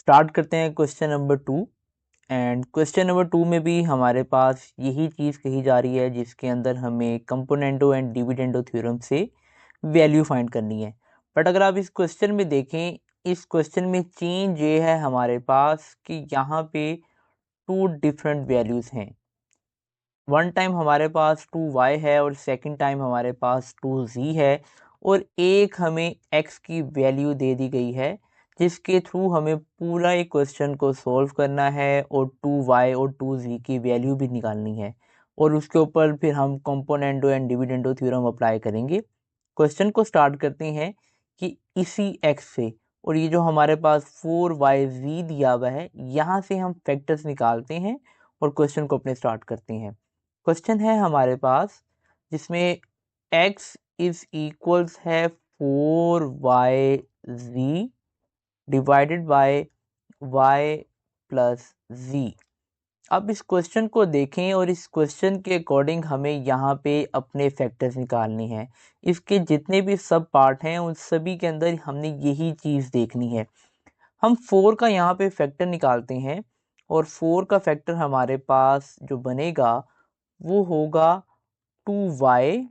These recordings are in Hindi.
स्टार्ट करते हैं question number 2। And question number 2 में भी हमारे पास यही चीज़ कही जा रही है जिसके अंदर हमें कंपोनेंटो एंड डिविडेंडो थ्योरम से वैल्यू फाइंड करनी है। बट अगर आप इस क्वेश्चन में देखें, इस क्वेश्चन में चेंज ये है हमारे पास कि यहाँ पे टू डिफरेंट वैल्यूज़ हैं। वन टाइम हमारे पास 2y है और सेकंड टाइम हमारे पास 2z है, और एक हमें x की वैल्यू दे दी गई है जिसके थ्रू हमें पूरा एक क्वेश्चन को सॉल्व करना है और 2y और 2z की वैल्यू भी निकालनी है, और उसके ऊपर फिर हम कंपोनेंटो एंड डिविडेंडो थ्योरम अप्लाई करेंगे। क्वेश्चन को स्टार्ट करते हैं कि इसी x से, और ये जो हमारे पास 4yz दिया हुआ है यहाँ से हम फैक्टर्स निकालते हैं और क्वेश्चन को अपने स्टार्ट करते हैं। क्वेश्चन है हमारे पास जिसमें x इज इक्वल्स है 4yz divided by y plus z। अब इस क्वेश्चन को देखें और इस क्वेश्चन के अकॉर्डिंग हमें यहाँ पे अपने फैक्टर्स निकालने हैं। इसके जितने भी सब पार्ट हैं उन सभी के अंदर हमने यही चीज़ देखनी है। हम 4 का यहाँ पे फैक्टर निकालते हैं, और 4 का फैक्टर हमारे पास जो बनेगा वो होगा 2y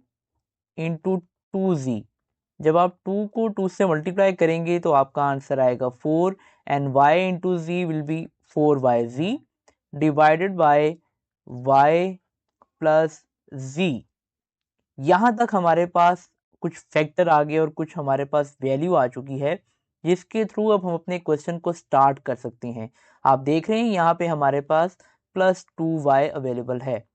इंटू 2z। जब आप 2 को 2 से मल्टीप्लाई करेंगे तो आपका आंसर आएगा 4, and y into z will be 4yz divided by y plus z। यहाँ तक हमारे पास कुछ फैक्टर आ गए और कुछ हमारे पास वैल्यू आ चुकी है जिसके थ्रू अब हम अपने क्वेश्चन को स्टार्ट कर सकते हैं। आप देख रहे हैं यहाँ पे हमारे पास प्लस 2y अवेलेबल है।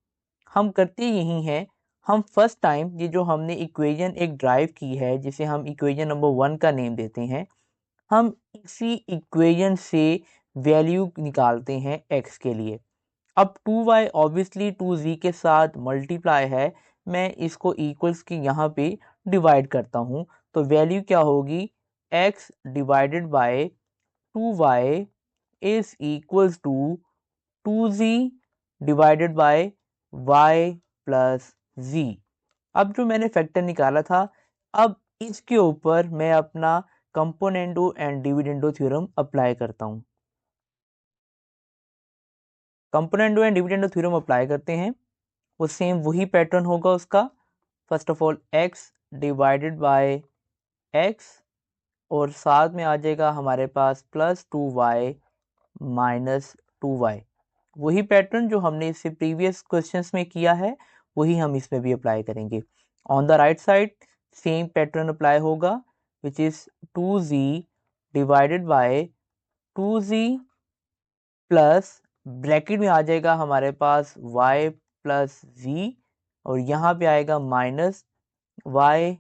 हम करते यही हैं, हम फर्स्ट टाइम ये जो हमने इक्वेशन एक ड्राइव की है जिसे हम इक्वेशन नंबर 1 का नेम देते हैं, हम इसी इक्वेशन से वैल्यू निकालते हैं x के लिए। अब 2y ऑब्वियसली 2z के साथ मल्टीप्लाई है, मैं इसको इक्वल्स की यहाँ पे डिवाइड करता हूँ, तो वैल्यू क्या होगी x divided by 2y is equals to 2z divided by y plus z। अब जो मैंने फैक्टर निकाला था, अब इसके ऊपर मैं अपना कंपोनेंटो एंड डिविडेंडो थ्योरम अप्लाई करता हूँ। कंपोनेंटो एंड डिविडेंडो थ्योरम अप्लाई करते हैं, वो सेम वही पैटर्न होगा उसका। First of all x divided by x, और साथ में आ जाएगा हमारे पास प्लस 2y माइनस 2y। वही पैटर्न जो हमने इससे प्रीवियस क्वेश्चंस में किया है वही हम इसमें भी अप्लाई करेंगे। On the right side same pattern apply होगा, which is 2z divided by 2z plus bracket में आ जाएगा हमारे पास y प्लस z, और यहाँ पे आएगा minus y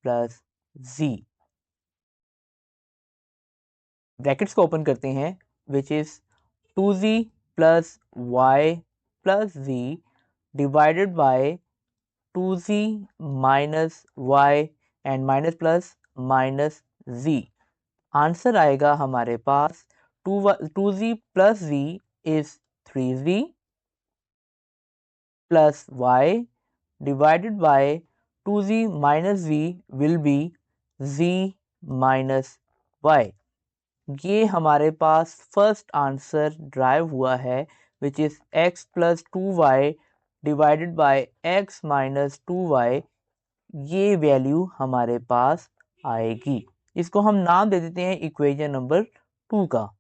plus z। Brackets को ओपन करते हैं, which is 2z plus y plus z divided by 2z minus y and minus plus minus z। Answer आएगा हमारे पास 2z plus z is 3z plus y divided by 2z minus z will be z minus y। ये हमारे पास फर्स्ट आंसर ड्राइव हुआ है, विच is x plus 2y divided by x minus 2y। ये वैल्यू हमारे पास आएगी। इसको हम नाम दे देते हैं इक्वेशन नंबर 2 का।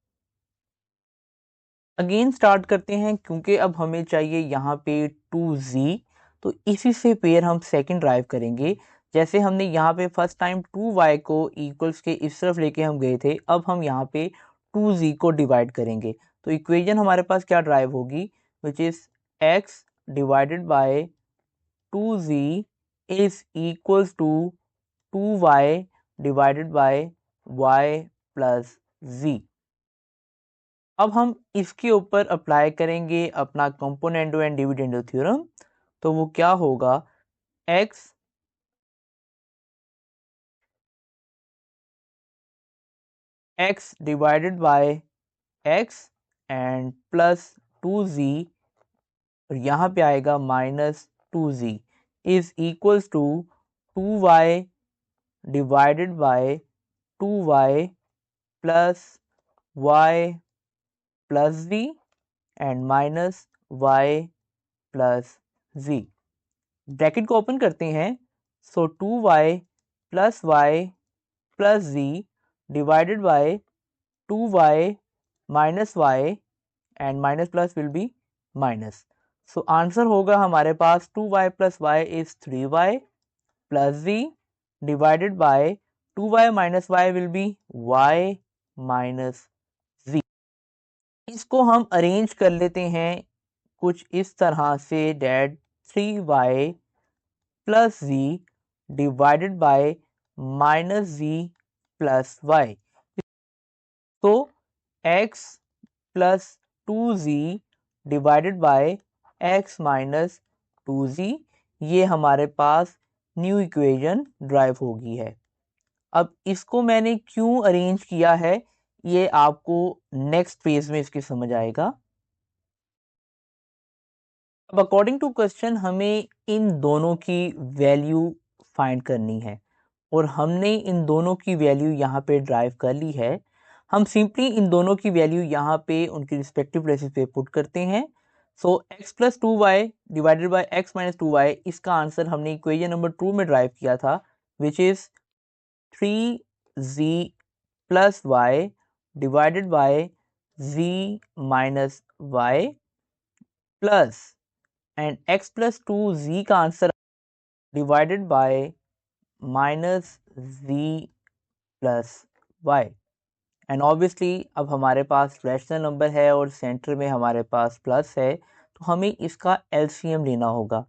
अगेन स्टार्ट करते हैं, क्योंकि अब हमें चाहिए यहाँ पे 2z, तो इसी से पेयर हम सेकंड ड्राइव करेंगे। जैसे हमने यहाँ पे फर्स्ट टाइम 2y को इक्वल्स के इस तरफ लेके हम गए थे, अब हम यहाँ पे 2z को डिवाइड करेंगे, तो इक्वेशन हमारे पास क्या ड्राइव होगी, which is x divided by 2z is equals to 2y divided by y plus z। अब हम इसके ऊपर अप्लाई करेंगे अपना कंपोनेंटो एंड डिविडेंडो थ्योरम, तो वो क्या होगा x divided by x and plus 2z, और यहाँ पे आएगा minus 2z is equals to 2y divided by 2y plus y plus z and minus y plus z। Bracket को ओपन करते हैं, so 2y plus z divided by 2y minus y and minus plus will be minus। So answer होगा हमारे पास 2y plus y is 3y plus z divided by 2y minus y will be y minus z। इसको हम अरेंज कर लेते हैं कुछ इस तरह से date 3y plus z divided by minus z plus y। तो x plus 2z divided by x minus 2z, ये हमारे पास न्यू इक्वेशन ड्राइव होगी है। अब इसको मैंने क्यों अरेंज किया है ये आपको नेक्स्ट पेज में इसकी समझ आएगा। अब अकॉर्डिंग टू क्वेश्चन हमें इन दोनों की वैल्यू फाइंड करनी है और हमने इन दोनों की वैल्यू यहाँ पे ड्राइव कर ली है। हम सिंपली इन दोनों की वैल्यू यहाँ पे उनकी रिस्पेक्टिव प्लेसेस पे पुट करते हैं। So x plus 2y divided by x minus 2y, इसका आंसर हमने इक्वेशन नंबर 2 में ड्राइव किया था, which is 3z plus y divided by z minus y plus and x plus 2z का answer divided by minus z plus y। And obviously अब हमारे पास रैशनल नंबर है और सेंटर में हमारे पास प्लस है, तो हमें इसका एलसीएम लेना होगा।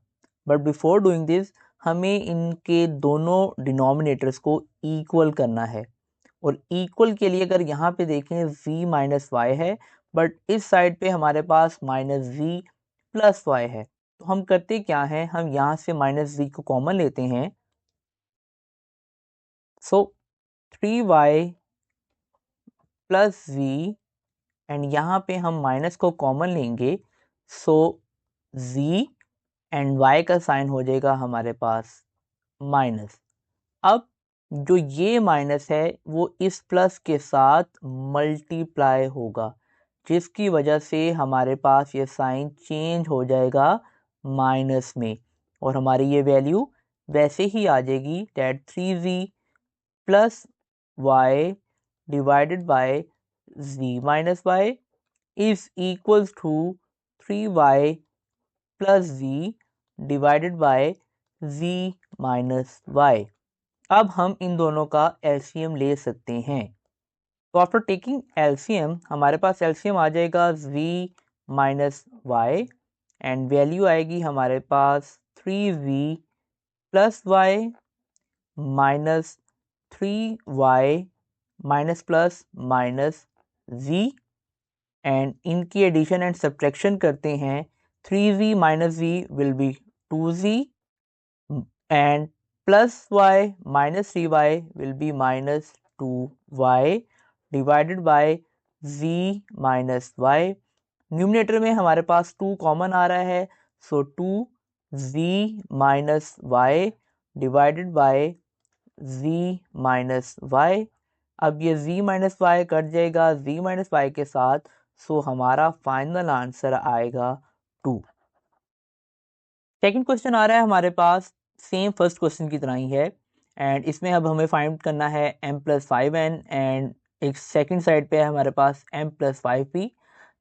बट बिफोर डूइंग दिस हमें इनके दोनों डिनोमिनेटर्स को इक्वल करना है और इक्वल के लिए अगर यहाँ पे देखें z माइनस वाई है, बट इस साइड पे हमारे पास माइनस z प्लस वाई है, तो हम करते क्या हैं, हम यहाँ से माइनस z को कॉमन लेते हैं। सो 3y प्लस z एंड यहाँ पे हम माइनस को कॉमन लेंगे, सो z एंड y का साइन हो जाएगा हमारे पास माइनस। अब जो ये माइनस है वो इस प्लस के साथ मल्टीप्लाई होगा, जिसकी वजह से हमारे पास ये साइन चेंज हो जाएगा माइनस में और हमारी ये वैल्यू वैसे ही आ जाएगी, that 3z plus y divided by z minus y is equals to 3y plus z divided by z minus y। अब हम इन दोनों का एलसीएम ले सकते हैं। तो आफ्टर टेकिंग एलसीएम हमारे पास एलसीएम आ जाएगा z minus y and value आएगी हमारे पास 3z plus y minus 3y minus plus minus z and इनकी एडिशन एंड सब्ट्रैक्शन करते हैं। 3z minus z will be 2z and plus y minus 3y will be minus 2y divided by z minus y। Numerator में हमारे पास 2 कॉमन आ रहा है, सो 2z minus y divided by z minus y। अब ये z माइनस y कट जाएगा z माइनस y के साथ, सो हमारा फाइनल आंसर आएगा 2। सेकंड क्वेश्चन आ रहा है हमारे पास, सेम फर्स्ट क्वेश्चन की तरह ही है एंड इसमें अब हमें फाइंड करना है m प्लस 5n एंड एक सेकंड साइड पे है हमारे पास m प्लस 5p।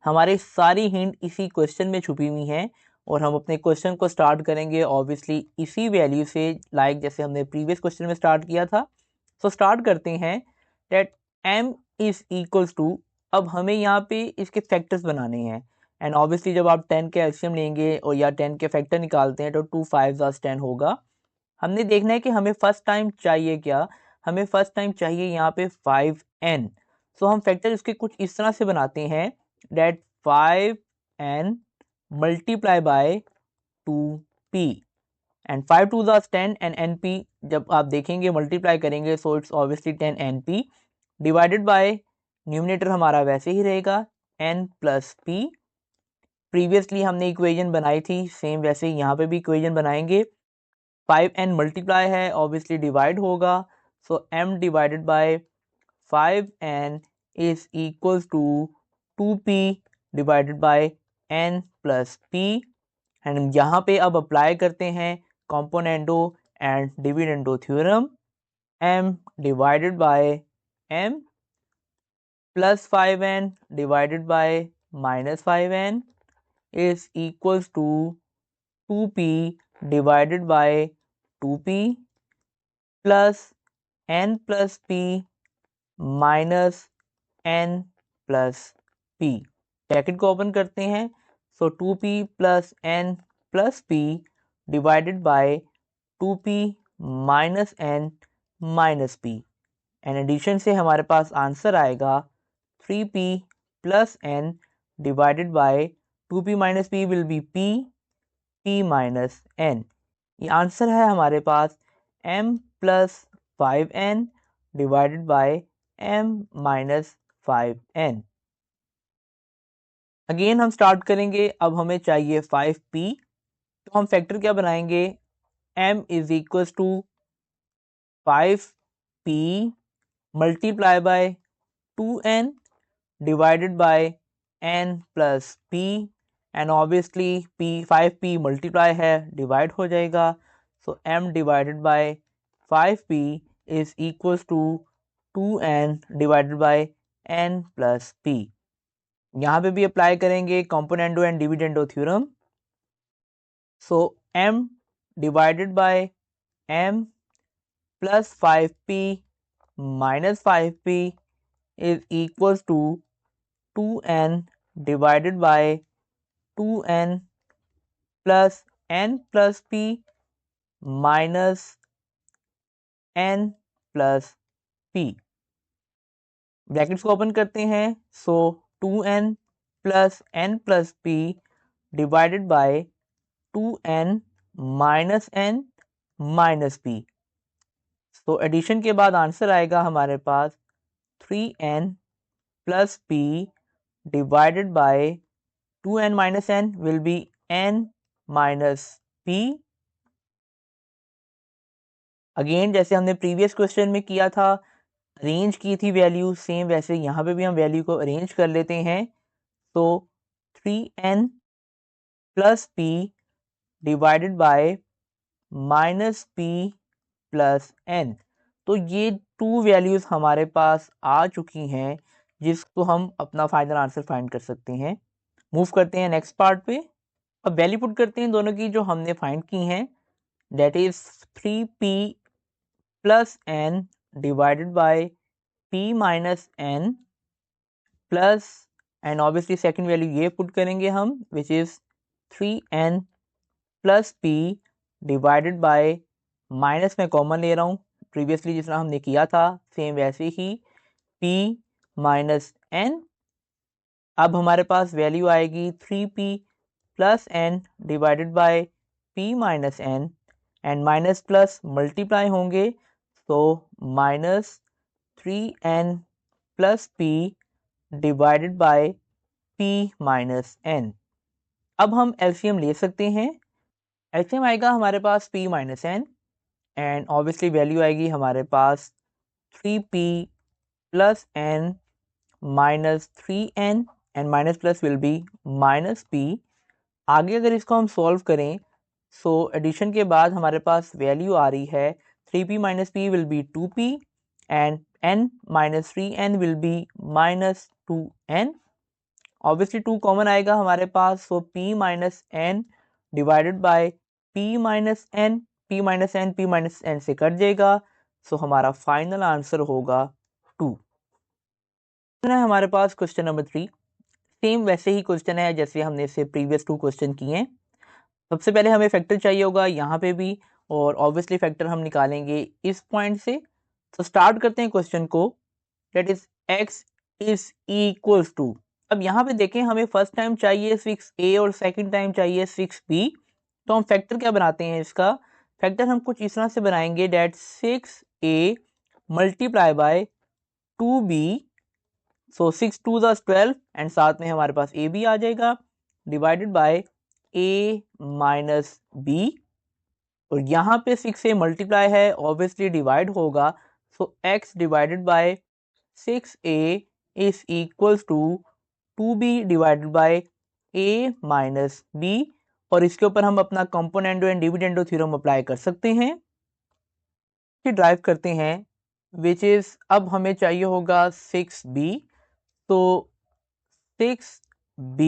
हमारी सारी हिंट इसी क्वेश्चन में छुपी हुई हैं और हम अपने क्वेश्चन को स्टार्ट करेंगे ऑब्वियसली इसी वैल्यू से, लाइक जैसे हमने प्रीवियस क्वेश्चन में स्टार्ट किया था। सो स्टार्ट करते हैं that m is equals to, अब हमें यहाँ पे इसके फैक्टर्स बनाने हैं एंड ऑब्वियसली जब आप 10 के एलसीएम लेंगे और या 10 के फैक्टर निकालते हैं तो 2 5 10 होगा। हमने देखना है कि हमें फर्स्ट टाइम चाहिए क्या, हमें फर्स्ट टाइम चाहिए यहाँ पे 5n। सो हम फैक्टर इसके कुछ इस तरह से बनाते हैं that 5n multiply by 2p and 5 2 10 and np जब आप देखेंगे मल्टीप्लाई करेंगे so it's obviously 10 np divided by numerator हमारा वैसे ही रहेगा n प्लस p। प्रीवियसली हमने इक्वेशन बनाई थी सेम वैसे ही यहाँ पे भी इक्वेशन बनाएंगे। 5n मल्टीप्लाई है ऑब्वियसली डिवाइड होगा, so m divided by 5n is equals to 2p divided by n plus p and यहाँ पे अब अप्लाई करते हैं componendo and dividendo theorem m divided by m plus 5n divided by minus 5n is equals to 2p divided by 2p plus n plus p minus n plus p। Bracket को ओपन करते हैं, सो 2p plus n plus p divided by 2p minus n minus p and addition से हमारे पास आंसर आएगा 3p plus n divided by 2p minus p will be p minus n। ये आंसर है हमारे पास m plus 5n divided by m minus 5n। Again हम स्टार्ट करेंगे, अब हमें चाहिए 5p, तो हम फैक्टर क्या बनाएंगे, m is equal to 5p multiply by 2n divided by n plus p and obviously p 5p multiply है डिवाइड हो जाएगा, so m divided by 5p is equal to 2n divided by n plus p। यहाँ पे भी अप्लाई करेंगे componendo and dividendo theorem, so m divided by m plus 5p minus 5p is equal to 2n divided by 2n plus n plus p minus n plus p। Brackets को ओपन करते हैं, सो 2n plus n plus p divided by 2n minus n minus p। तो एडिशन के बाद आंसर आएगा हमारे पास 3n plus p divided by 2n minus n will be n minus p। Again जैसे हमने प्रीवियस क्वेश्चन में किया था, अरेंज की थी वैल्यू, सेम वैसे यहाँ पे भी हम वैल्यू को अरेंज कर लेते हैं, तो 3n plus p divided by minus p plus n। तो ये टू वैल्यूज हमारे पास आ चुकी हैं जिसको हम अपना फाइनल आंसर फाइंड कर सकते हैं। मूव करते हैं नेक्स्ट पार्ट पे, अब वैल्यू पुट करते हैं दोनों की जो हमने फाइंड की हैं, that is 3p plus n divided by p minus n plus and obviously second value ये पुट करेंगे हम which is 3n plus p divided by minus में कॉमन ले रहा हूँ, प्रीवियसली जिस तरह हमने किया था सेम वैसे ही p माइनस n। अब हमारे पास वैल्यू आएगी 3p plus n divided by p minus n and minus plus multiply होंगे, तो minus 3n plus p divided by p minus n। अब हम एलसीएम ले सकते हैं, एलसीएम आएगा हमारे पास p minus n and obviously value आएगी हमारे पास 3p plus n minus 3n and minus plus will be minus p। आगे अगर इसको हम सॉल्व करें, सो एडिशन के बाद हमारे पास वैल्यू आ रही है 3p minus p will be 2p and n minus 3n will be minus 2n। Obviously 2 common आएगा हमारे पास, सो p minus n divided by p minus n, p minus n p minus n से कट जाएगा, सो हमारा फाइनल आंसर होगा 2। है हमारे पास क्वेश्चन नंबर 3, सेम वैसे ही क्वेश्चन है जैसे हमने इससे प्रीवियस 2 क्वेश्चन किए हैं। सबसे पहले हमें फैक्टर चाहिए होगा यहाँ पे भी, और ऑब्वियसली फैक्टर हम निकालेंगे इस पॉइंट से। तो स्टार्ट करते हैं क्वेश्चन को, that is x is equals to, अब यहाँ पे देखें हमें फर्स्ट टाइम चाहिए 6a और सेकंड टाइम चाहिए 6b, तो हम फैक्टर क्या बनाते हैं इसका, फैक्टर हम कुछ इस तरह से बनाएंगे that 6a multiply by 2b, so 6 2 12 and साथ में हमारे पास a भी आ जाएगा divided by a minus b, और यहाँ पे 6 से मल्टीप्लाई है ऑब्वियसली डिवाइड होगा, so x divided by 6a is equals to 2b divided by a minus b, और इसके ऊपर हम अपना componendo and dividendo theorem apply कर सकते हैं। ड्राइव करते हैं विच इज, अब हमें चाहिए होगा 6b, तो 6b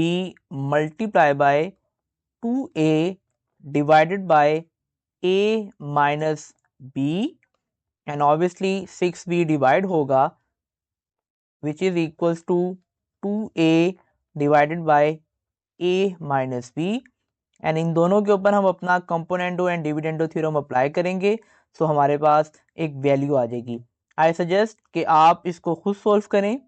multiply by 2a divided by a minus b, and obviously 6b divide होगा which is equals to 2a divided by a minus b, and इन दोनों के ऊपर हम अपना componendo and dividendo theorem apply करेंगे, सो हमारे पास एक वैल्यू आ जाएगी। आई सजेस्ट कि आप इसको खुद सॉल्व करें।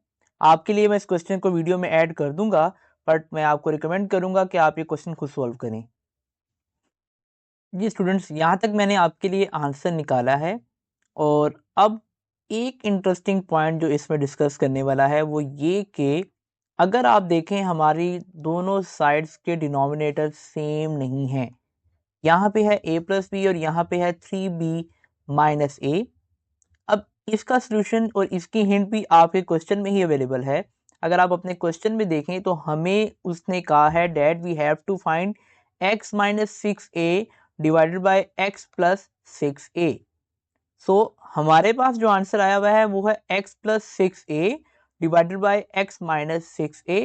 आपके लिए मैं इस क्वेश्चन को वीडियो में ऐड कर दूंगा, बट मैं आपको रिकमेंड करूंगा कि आप ये क्वेश्चन खुद सॉल्व करें। जी स्टूडेंट्स, यहाँ तक मैंने आपके लिए आंसर निकाला है, और अब एक इंटरेस्टिंग पॉइंट जो इसमें डिस्कस करने वाला है वो ये कि अगर आप देखें हमारी दोनों साइड्स के डिनोमिनेटर सेम नहीं हैं। यहाँ पे है a प्लस बी और यहाँ पे है 3b माइनस ए। अब इसका सोल्यूशन और इसकी हिंट भी आपके क्वेश्चन में ही अवेलेबल है। अगर आप अपने क्वेश्चन में देखें तो हमें उसने कहा है that we have to find x minus 6a divided by x plus 6a। So हमारे पास जो आंसर आया हुआ है वो है x plus 6a divided by x minus 6a।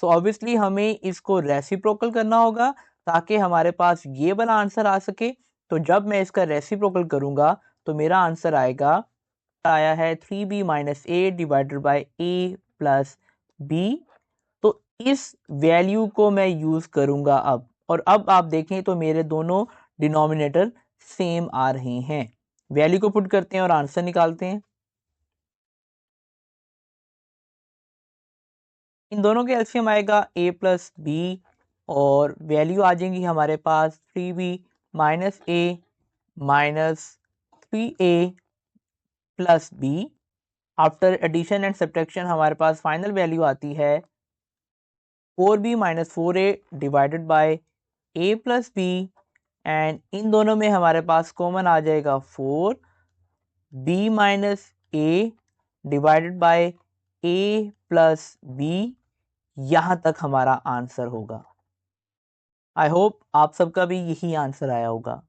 So obviously हमें इसको रेसिप्रोकल करना होगा ताकि हमारे पास ये वाला आंसर आ सके। तो जब मैं इसका रेसिप्रोकल करूंगा तो मेरा आंसर आया है 3b minus A divided by a plus b। तो इस वैल्यू को मैं यूज करूंगा अब, और अब आप देखें तो मेरे दोनों डिनोमिनेटर सेम आ रहे हैं। वैल्यू को पुट करते हैं और आंसर निकालते हैं। इन दोनों के एलसीएम आएगा a प्लस बी, और वैल्यू आ जाएंगी हमारे पास 3b minus a minus 3a plus b. After addition and subtraction हमारे पास फाइनल वैल्यू आती है 4b minus 4a divided by a plus b, and इन दोनों में हमारे पास कॉमन आ जाएगा 4b minus a divided by a plus b। यहां तक हमारा आंसर होगा। आई होप आप सबका भी यही आंसर आया होगा।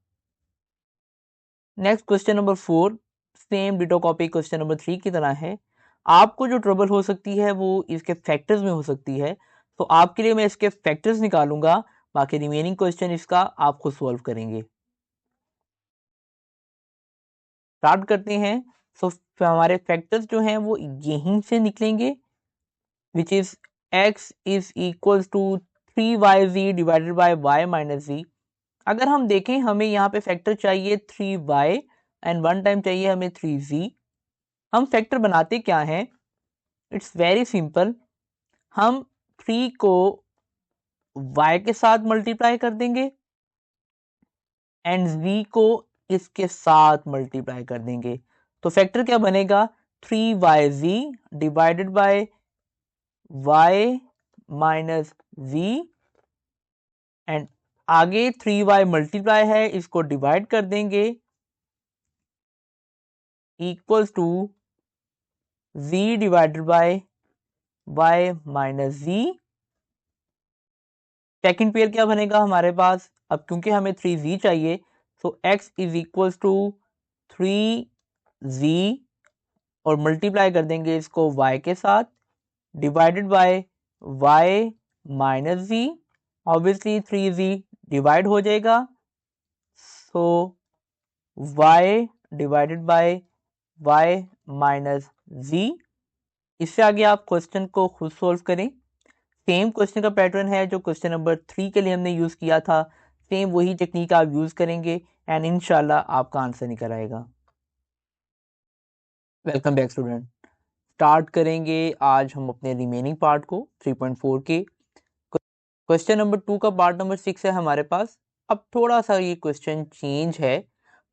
Next question number 4 same ditto copy question number 3 की तरह है। आपको जो ट्रबल हो सकती है वो इसके फैक्टर्स में हो सकती है, तो आपके लिए मैं इसके फैक्टर्स निकालूंगा, बाकी रिमेनिंग क्वेश्चन इसका आप खुद सॉल्व करेंगे। स्टार्ट करते हैं। सो हमारे फैक्टर्स जो हैं वो यहीं से निकलेंगे, which is x is equals to 3yz divided by y minus z। अगर हम देखें हमें यहाँ पे फैक्टर चाहिए 3y एंड वन टाइम चाहिए हमें 3z। हम फैक्टर बनाते क्या हैं? It's very simple. हम 3 को y के साथ मल्टीप्लाई कर देंगे एंड z को इसके साथ मल्टीप्लाई कर देंगे। तो फैक्टर क्या बनेगा? 3yz divided by y minus z, and आगे 3y मल्टीप्लाई है, इसको डिवाइड कर देंगे, equals to z divided by y minus z। Second pair क्या बनेगा हमारे पास? अब क्योंकि हमें 3z चाहिए, so x is equals to 3z और मल्टीप्लाई कर देंगे इसको y के साथ, divided by y minus z। Obviously 3z divide हो जाएगा, so y divided by y minus z। इससे आगे आप क्वेश्चन को खुद सॉल्व करें। सेम क्वेश्चन का पैटर्न है जो क्वेश्चन नंबर 3 के लिए हमने यूज किया था, सेम वही टेक्निक आप यूज करेंगे एंड इंशाल्लाह आपका आंसर निकल आएगा। Welcome back student. स्टार्ट करेंगे आज हम अपने रिमेनिंग पार्ट को 3.4 के। क्वेश्चन नंबर 2 का पार्ट नंबर 6 है हमारे पास। अब थोड़ा सा ये क्वेश्चन चेंज है,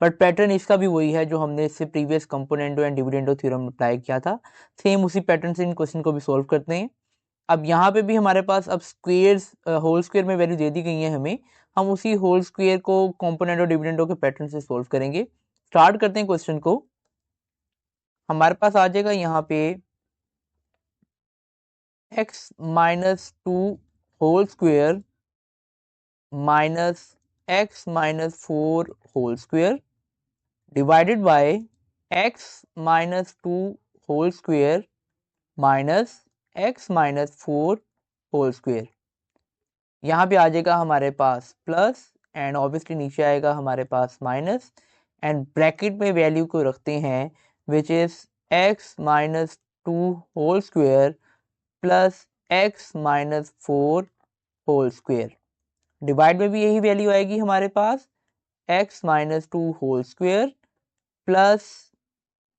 बट पैटर्न इसका भी वही है जो हमने इससे previous componendo and dividendo theorem apply किया था। सेम उसी पैटर्न से इन क्वेश्चन को भी सॉल्व करते हैं। अब यहाँ पे भी हमारे पास अब स्क्वेयर्स होल स्क्वायर में वैल्यू दे दी गई है हमें, हम उसी होल स्क्वायर को कंपोनेंट और डिविडेंडो के पैटर्न से सॉल्व करेंगे। स्टार्ट करते हैं क्वेश्चन को। हमारे पास आ जाएगा यहाँ पे x minus 2 whole square minus x minus 4 whole square divided by x minus 2 whole square minus x minus 4 whole square। यहाँ पे आ जाएगा हमारे पास प्लस एंड ऑब्वियसली नीचे आएगा हमारे पास माइनस एंड ब्रैकेट में वैल्यू को रखते हैं which is x minus 2 whole square plus x minus 4 whole square. Divide में भी यही वैल्यू आएगी हमारे पास x minus 2 whole square plus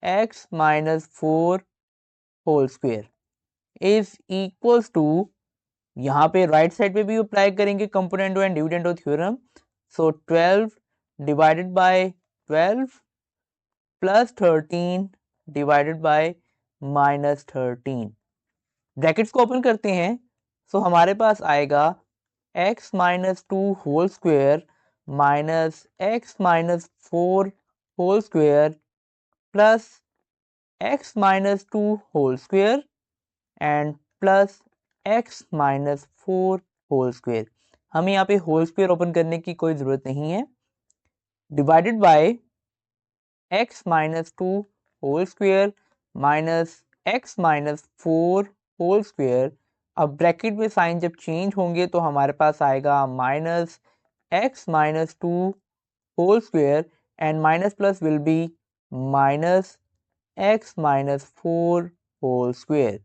x minus 4 whole square is equals to, यहाँ पे राइट साइड पे भी अप्लाई करेंगे componendo and dividendo theorem. So 12 divided by 12 plus 13 divided by minus 13। Brackets को ओपन करते हैं। सो हमारे पास आएगा x minus 2 whole square minus x minus 4 whole square plus x minus 2 whole square and plus x minus 4 whole square. हमें यहाँ पे होल स्क्वायर ओपन करने की कोई ज़रूरत नहीं है। Divided by x minus 2 whole square minus x minus 4 whole square. अब ब्रैकेट में साइन जब चेंज होंगे तो हमारे पास आएगा minus x minus 2 whole square and minus plus will be minus x minus 4 whole square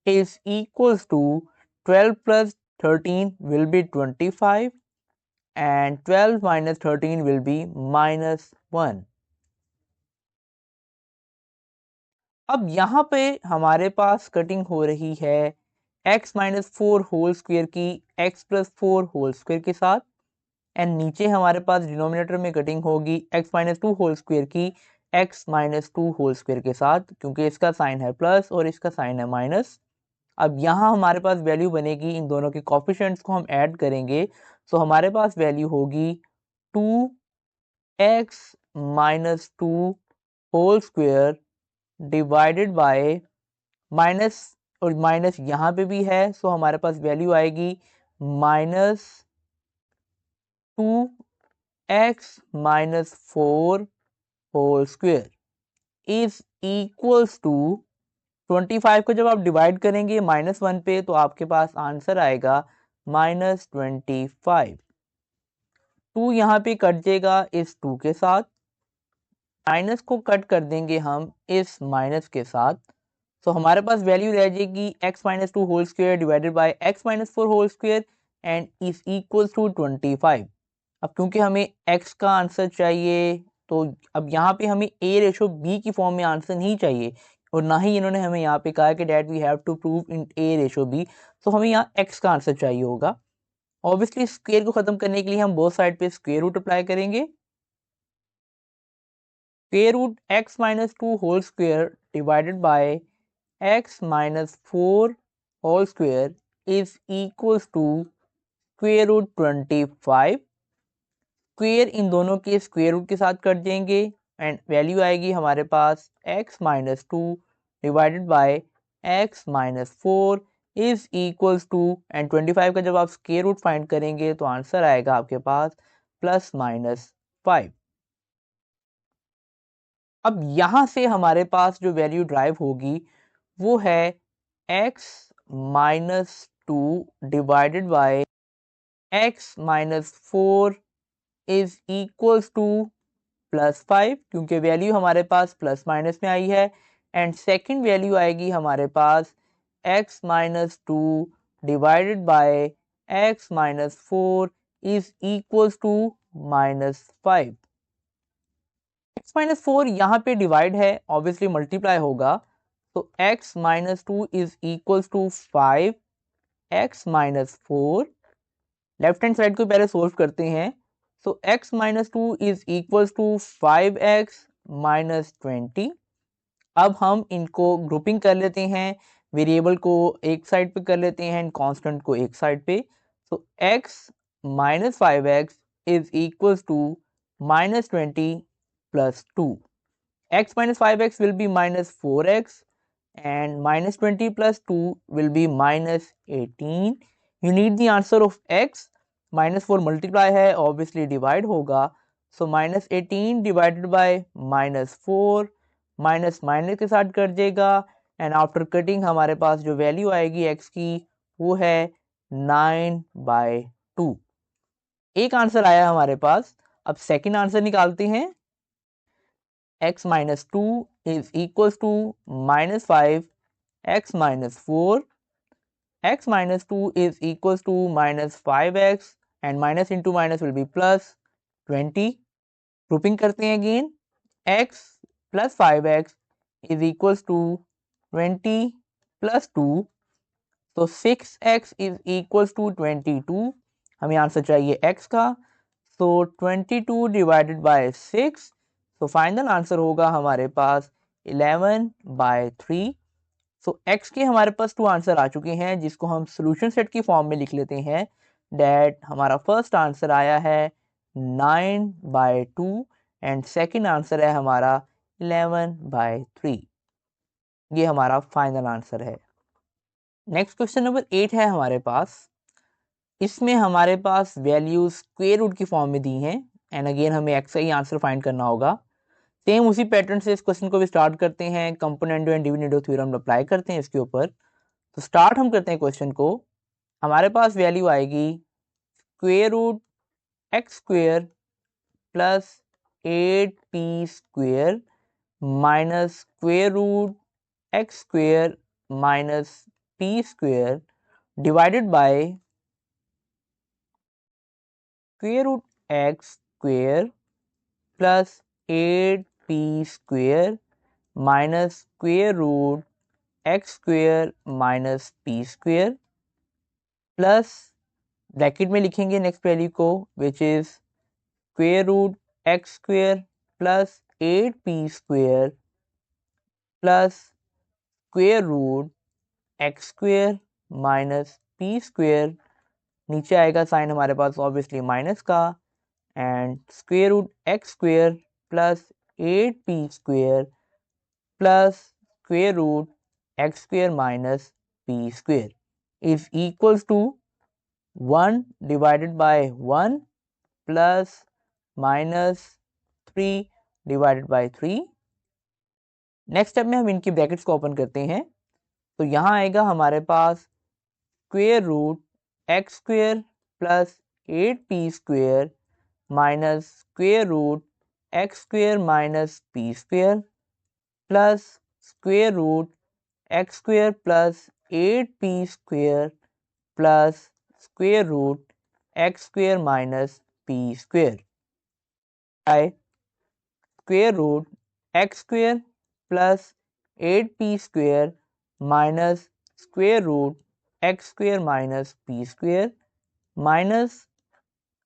is equals to 12 plus 13 will be 25 and 12 minus 13 will be minus 1। अब यहाँ पे हमारे पास कटिंग हो रही है x minus 4 होल स्क्वायर की x plus 4 होल स्क्वायर के साथ एंड नीचे हमारे पास डिनोमिनेटर में कटिंग होगी x minus 2 होल स्क्वायर की x माइनस 2 होल स्क्वायर के साथ, क्योंकि इसका साइन है प्लस और इसका साइन है माइनस। अब यहाँ हमारे पास वैल्यू बनेगी, इन दोनों के कोफिशिएंट्स को हम ऐड करेंगे। सो हमारे पास वैल्यू होगी 2x minus 2 whole square divided by minus, और माइनस यहाँ पे भी है, सो हमारे पास वैल्यू आएगी minus 2x minus 4 whole square is equals to 25 को जब आप डिवाइड करेंगे माइनस 1 पे तो आपके पास आंसर आएगा माइनस 25। 2 यहाँ पे कट जाएगा इस 2 के साथ, माइनस को कट कर देंगे हम इस माइनस के साथ। सो हमारे पास वैल्यू रह जाएगी x minus 2 whole square divided by x minus 4 whole square and is equals to 25। अब क्योंकि हमें x का आंसर चाहिए तो अब यहाँ पे हमें a रेशो b की फॉर्म में आंसर नहीं चाहिए और ना ही इन्होंने हमें यहाँ पे कहा कि that we have to prove in a ratio b। तो हमें यहाँ x का आंसर चाहिए होगा। ऑब्वियसली स्क्वायर को खत्म करने के लिए हम बोथ साइड पे स्क्वायर रूट अप्लाई करेंगे। Square root x minus 2 whole square divided by x minus 4 whole square is equals to square root 25। Square इन दोनों के स्क्वायर रूट के साथ कट देंगे एंड वैल्यू आएगी हमारे पास x minus 2 divided by x minus 4 is equals to, and 25 का जब आप स्क्वायर रूट फाइंड करेंगे तो आंसर आएगा आपके पास प्लस माइनस 5। अब यहाँ से हमारे पास जो वैल्यू ड्राइव होगी वो है x minus 2 divided by x minus 4 is equals two plus 5, क्योंकि वैल्यू हमारे पास प्लस माइनस में आई है एंड सेकंड वैल्यू आएगी हमारे पास x minus 2 divided by x minus 4 is equals to minus 5। x minus 4 यहाँ पे डिवाइड है, ऑब्वियसली मल्टीप्लाई होगा, तो x minus 2 is equals to 5x minus 4। Left hand side को पहले सोल्व करते हैं। So x minus 2 is equals to 5x minus 20। अब हम इनको ग्रुपिंग कर लेते हैं, वेरिएबल को एक साइड पे कर लेते हैं एंड कांस्टेंट को एक साइड पे। So x minus 5x is equals to minus 20 plus 2। x minus 5x will be minus 4x and minus 20 plus 2 will be minus 18. You need the answer of x. minus 4 multiply है, obviously divide होगा. So minus 18 divided by minus 4, minus minus के साथ कट जाएगा एंड आफ्टर कटिंग हमारे पास जो वैल्यू आएगी x की वो है 9/2. एक आंसर आया हमारे पास. अब सेकंड आंसर निकालते हैं. x minus 2 is equals to minus 5 x minus 4. x minus 2 is equals to minus 5x and minus into minus will be plus 20. Grouping करते हैं again. x plus 5x is equals to 20 plus 2. तो 6x is equals to 22. हमें आंसर चाहिए x का. So 22 divided by 6. So final answer होगा हमारे पास 11/3. सो x के हमारे पास 2 आंसर आ चुके हैं जिसको हम सोल्यूशन सेट की फॉर्म में लिख लेते हैं. डेट हमारा फर्स्ट आंसर आया है 9/2 एंड सेकंड आंसर है हमारा 11/3. ये हमारा फाइनल आंसर है. नेक्स्ट क्वेश्चन नंबर 8 है हमारे पास. इसमें हमारे पास वैल्यूज स्क्वायर रूट की फॉर्म में दी हैं एंड अगेन हमें x का ही आंसर फाइंड करना होगा. सेम उसी पैटर्न से इस क्वेश्चन को भी स्टार्ट करते हैं. कंपोनेंटो एंड डिविडेंडो थ्योरम अप्लाई करते हैं इसके ऊपर. तो स्टार्ट हम करते हैं क्वेश्चन को. हमारे पास वैल्यू आएगी square root x square plus 8p square minus square root x square minus p square divided by square root x square plus 8p square minus square root x square minus p square plus bracket में लिखेंगे नेक्स्ट वैल्यू को which is square root x square plus 8p square plus square root x square minus p square. नीचे आएगा साइन हमारे पास ऑब्वियसली माइनस का and square root x square plus 8p square plus square root x square minus p square is equals to 1 divided by 1 plus minus 3 divided by 3. Next step में हम इनकी ब्रैकेट्स को ओपन करते हैं. तो यहाँ आएगा हमारे पास square root x square plus 8p square minus square root x square minus p square plus square root x square plus 8p square plus square root x square minus p square by square root x square plus 8p square minus square root x square minus p square minus.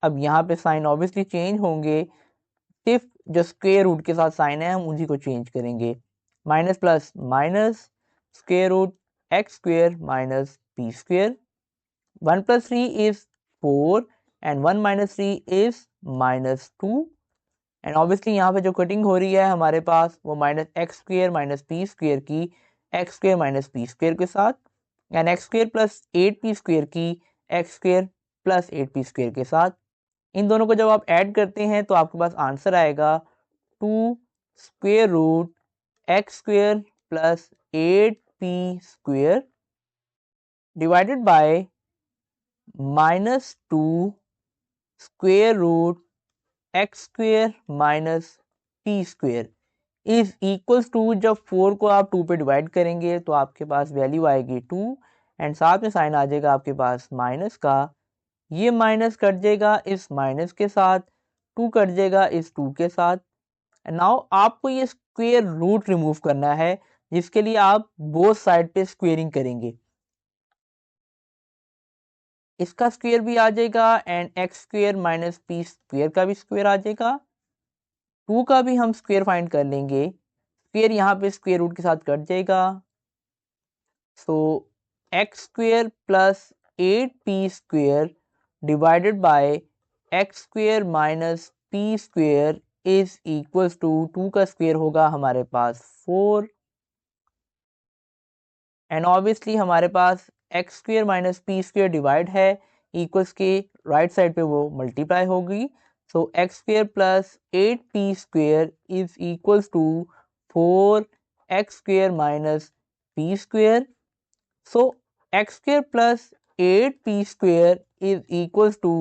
अब यहाँ पे साइन ऑब्वियसली चेंज होंगे, सिर्फ जो स्क्वायर रूट के साथ साइन है हम उसी को चेंज करेंगे. Minus plus minus square root x square minus p square. 1 plus 3 is 4 and 1 minus 3 is minus 2 and obviously यहाँ पे जो कटिंग हो रही है हमारे पास वो minus x square minus p square की x square minus p square के साथ and x square plus 8p square की x square plus 8p square के साथ. इन दोनों को जब आप ऐड करते हैं तो आपके पास आंसर आएगा 2 square root x square plus 8p square divided by minus 2 square root x square minus p square is equals to. जब 4 को आप 2 पे डिवाइड करेंगे तो आपके पास वैल्यू आएगी 2 एंड साथ में साइन आ जाएगा आपके पास माइनस का. ये माइनस कट जाएगा इस माइनस के साथ, 2 कट जाएगा इस 2 के साथ. नाउ आपको ये स्क्वेयर रूट रिमूव करना है जिसके लिए आप बोथ साइड पे स्क्वेयरिंग करेंगे. इसका स्क्वायर भी आ जाएगा and x square minus P square का भी स्क्वायर आ जाएगा. 2 का भी हम स्क्वायर फाइंड कर लेंगे. स्क्वायर यहाँ पे स्क्वायर रूट के साथ कट जाएगा. So x square plus 8p square divided by x square minus p square is equals to 2 का स्क्वायर होगा हमारे पास 4 एंड ऑब्वियसली हमारे पास x square minus p square divide है, इक्वल्स के राइट साइड पे वो मल्टीप्लाई होगी। So x square plus 8p square is equals to 4x square minus p square. So x square plus 8p square is equals to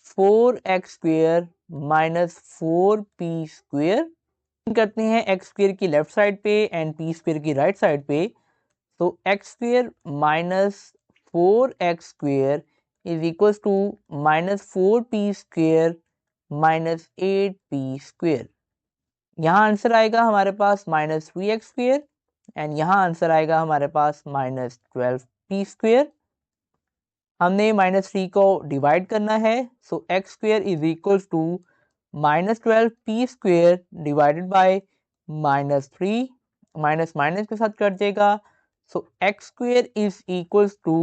4x square minus 4p square. करते हैं एक्स स्क्वेयर की लेफ्ट साइड पे एंड पी स्क्वेयर की राइट साइड पे। तो x square minus 4x square is equals to minus 4p square minus 8p square. यहाँ आंसर आएगा हमारे पास माइनस 3x स्क्वेयर एंड यहाँ आंसर आएगा हमारे पास माइनस 12p स्क्वेयर। हमने माइनस 3 को डिवाइड करना है, so x square is equals to minus 12p square divided by minus 3, minus minus के साथ कट जाएगा। So x square is equals to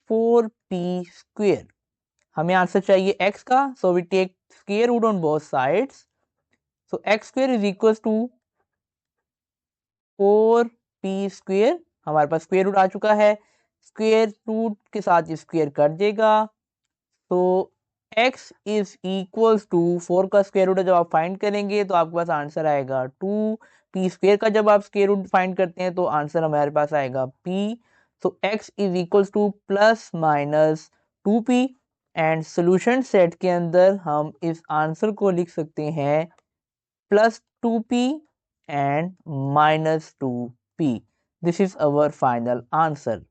4p square. हमें आंसर चाहिए x का, so we take square root on both sides. So x square is equals to 4p square. हमारे पास स्क्वायर रूट आ चुका है, स्क्वायर रूट के साथ स्क्वायर कट जाएगा। तो x इज इक्वल्स टू 4 का स्क्वायर रूट जब आप फाइंड करेंगे तो आपके पास आंसर आएगा 2p स्क्वायर का जब आप स्क्वायर रूट फाइंड करते हैं तो आंसर हमारे पास आएगा p। तो x is equals two plus minus 2p and solution set के अंदर हम इस आंसर को लिख सकते हैं plus 2p and minus 2p। This is our final answer.